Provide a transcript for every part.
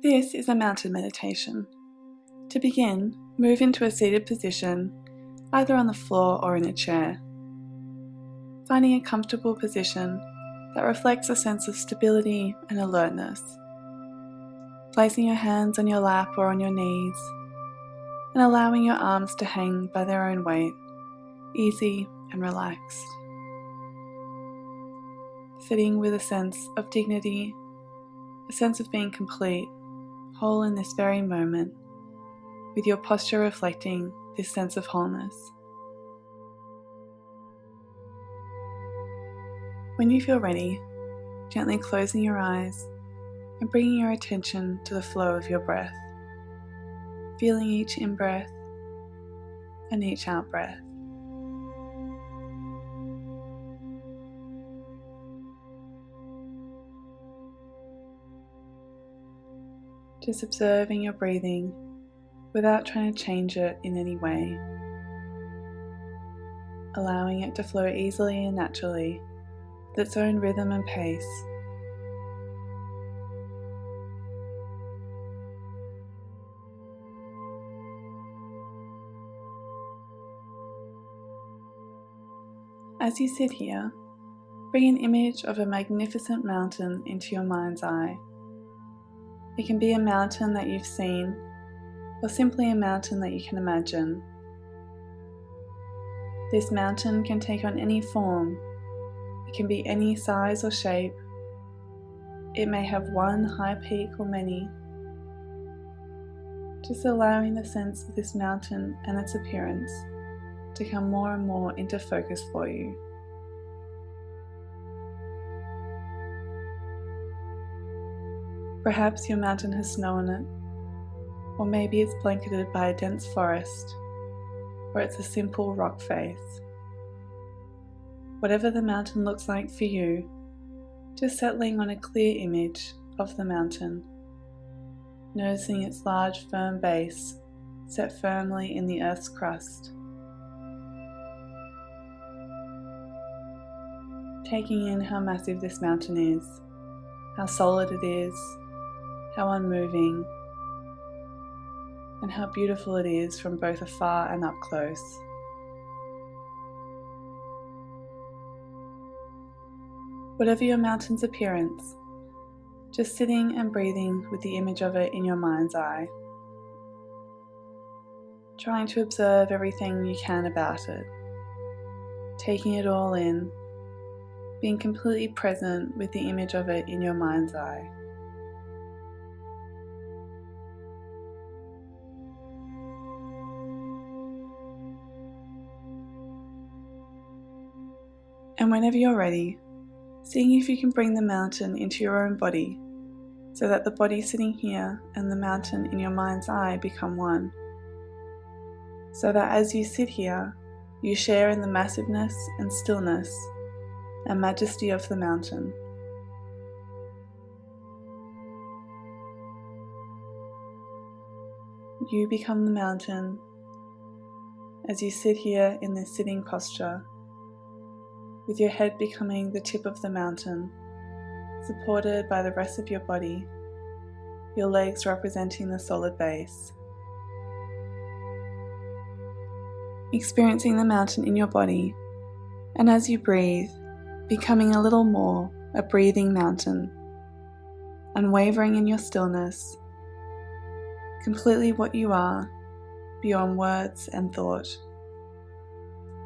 This is a mountain meditation. To begin, move into a seated position, either on the floor or in a chair. Finding a comfortable position that reflects a sense of stability and alertness. Placing your hands on your lap or on your knees, and allowing your arms to hang by their own weight, easy and relaxed. Sitting with a sense of dignity, a sense of being complete, whole in this very moment, with your posture reflecting this sense of wholeness. When you feel ready, gently closing your eyes and bringing your attention to the flow of your breath, feeling each in-breath and each out-breath. Just observing your breathing without trying to change it in any way, allowing it to flow easily and naturally with its own rhythm and pace. As you sit here, bring an image of a magnificent mountain into your mind's eye. It can be a mountain that you've seen, or simply a mountain that you can imagine. This mountain can take on any form. It can be any size or shape. It may have one high peak or many. Just allowing the sense of this mountain and its appearance to come more and more into focus for you. Perhaps your mountain has snow on it, or maybe it's blanketed by a dense forest, or it's a simple rock face. Whatever the mountain looks like for you, just settling on a clear image of the mountain, noticing its large firm base set firmly in the earth's crust. Taking in how massive this mountain is, how solid it is, how unmoving, and how beautiful it is from both afar and up close. Whatever your mountain's appearance, just sitting and breathing with the image of it in your mind's eye, trying to observe everything you can about it, taking it all in, being completely present with the image of it in your mind's eye. And whenever you're ready, seeing if you can bring the mountain into your own body, so that the body sitting here and the mountain in your mind's eye become one. So that as you sit here, you share in the massiveness and stillness and majesty of the mountain. You become the mountain as you sit here in this sitting posture, with your head becoming the tip of the mountain, supported by the rest of your body, your legs representing the solid base. Experiencing the mountain in your body, and as you breathe, becoming a little more a breathing mountain, unwavering in your stillness, completely what you are, beyond words and thought.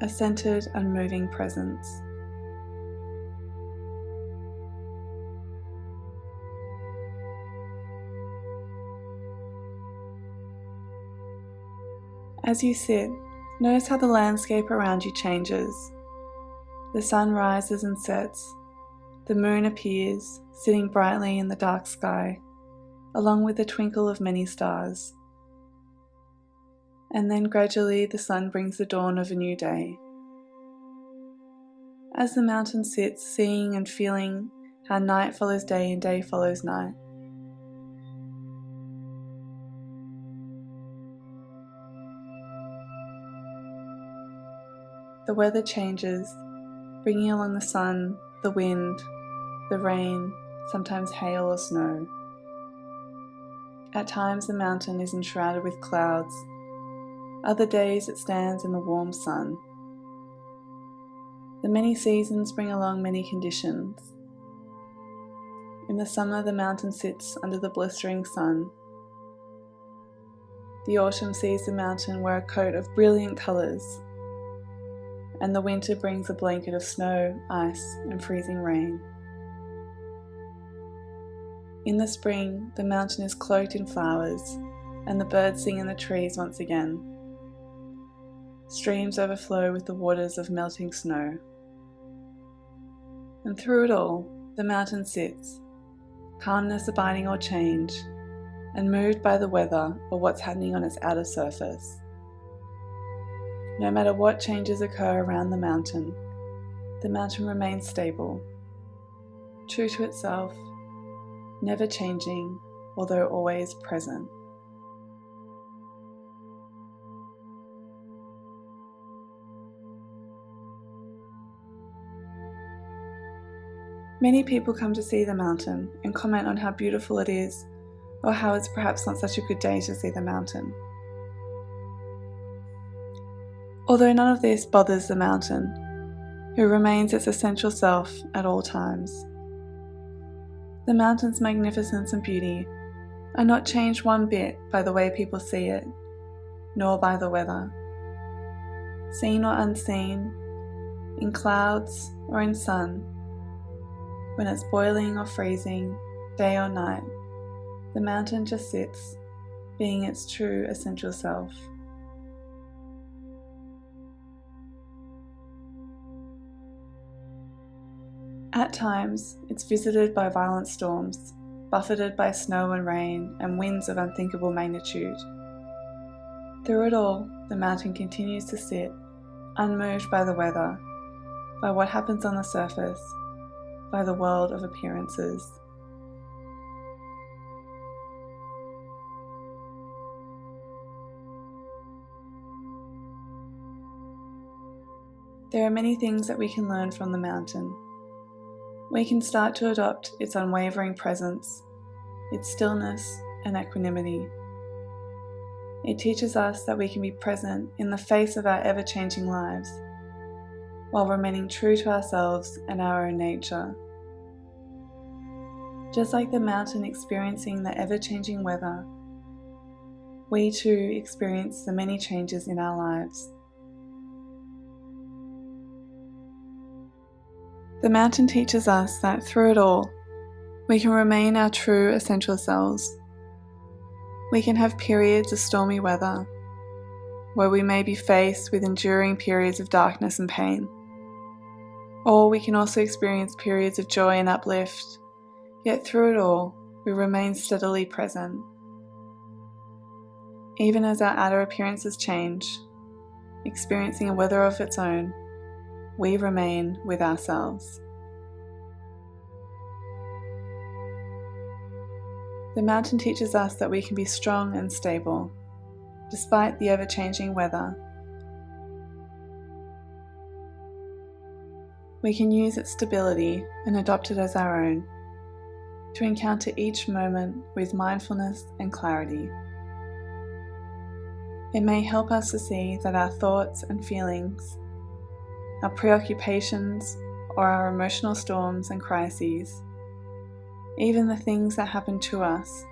A centered, unmoving presence. As you sit, notice how the landscape around you changes. The sun rises and sets, the moon appears, sitting brightly in the dark sky, along with the twinkle of many stars. And then gradually the sun brings the dawn of a new day. As the mountain sits, seeing and feeling how night follows day and day follows night. The weather changes, bringing along the sun, the wind, the rain, sometimes hail or snow. At times the mountain is enshrouded with clouds, other days it stands in the warm sun. The many seasons bring along many conditions. In the summer the mountain sits under the blistering sun. The autumn sees the mountain wear a coat of brilliant colours, and the winter brings a blanket of snow, ice, and freezing rain. In the spring, the mountain is cloaked in flowers, and the birds sing in the trees once again. Streams overflow with the waters of melting snow. And through it all, the mountain sits, calmness abiding all change, and moved by the weather or what's happening on its outer surface. No matter what changes occur around the mountain remains stable, true to itself, never changing, although always present. Many people come to see the mountain and comment on how beautiful it is, or how it's perhaps not such a good day to see the mountain. Although none of this bothers the mountain, who remains its essential self at all times. The mountain's magnificence and beauty are not changed one bit by the way people see it, nor by the weather. Seen or unseen, in clouds or in sun, when it's boiling or freezing, day or night, the mountain just sits, being its true essential self. At times, it's visited by violent storms, buffeted by snow and rain and winds of unthinkable magnitude. Through it all, the mountain continues to sit, unmoved by the weather, by what happens on the surface, by the world of appearances. There are many things that we can learn from the mountain. We can start to adopt its unwavering presence, its stillness and equanimity. It teaches us that we can be present in the face of our ever-changing lives, while remaining true to ourselves and our own nature. Just like the mountain experiencing the ever-changing weather, we too experience the many changes in our lives. The mountain teaches us that through it all, we can remain our true essential selves. We can have periods of stormy weather, where we may be faced with enduring periods of darkness and pain. Or we can also experience periods of joy and uplift, yet through it all, we remain steadily present. Even as our outer appearances change, experiencing a weather of its own, we remain with ourselves. The mountain teaches us that we can be strong and stable, despite the ever-changing weather. We can use its stability and adopt it as our own, to encounter each moment with mindfulness and clarity. It may help us to see that our thoughts and feelings, our preoccupations, or our emotional storms and crises, even the things that happen to us,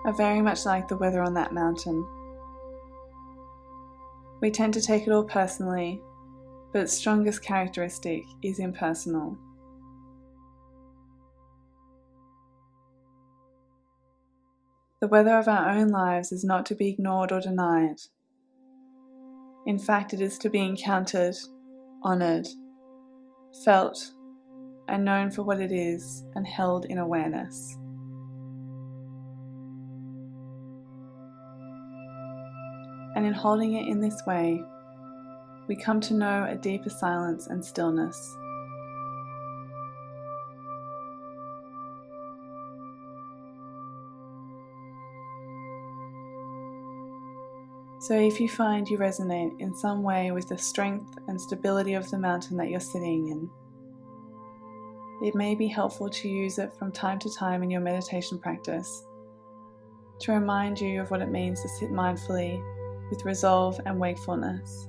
are very much like the weather on that mountain. We tend to take it all personally, but its strongest characteristic is impersonal. The weather of our own lives is not to be ignored or denied. In fact, it is to be encountered, honoured, felt, and known for what it is, and held in awareness. And in holding it in this way, we come to know a deeper silence and stillness. So if you find you resonate in some way with the strength and stability of the mountain that you're sitting in, it may be helpful to use it from time to time in your meditation practice, to remind you of what it means to sit mindfully with resolve and wakefulness,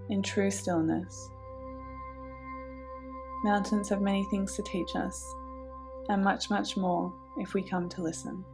in true stillness. Mountains have many things to teach us, and much, much more if we come to listen.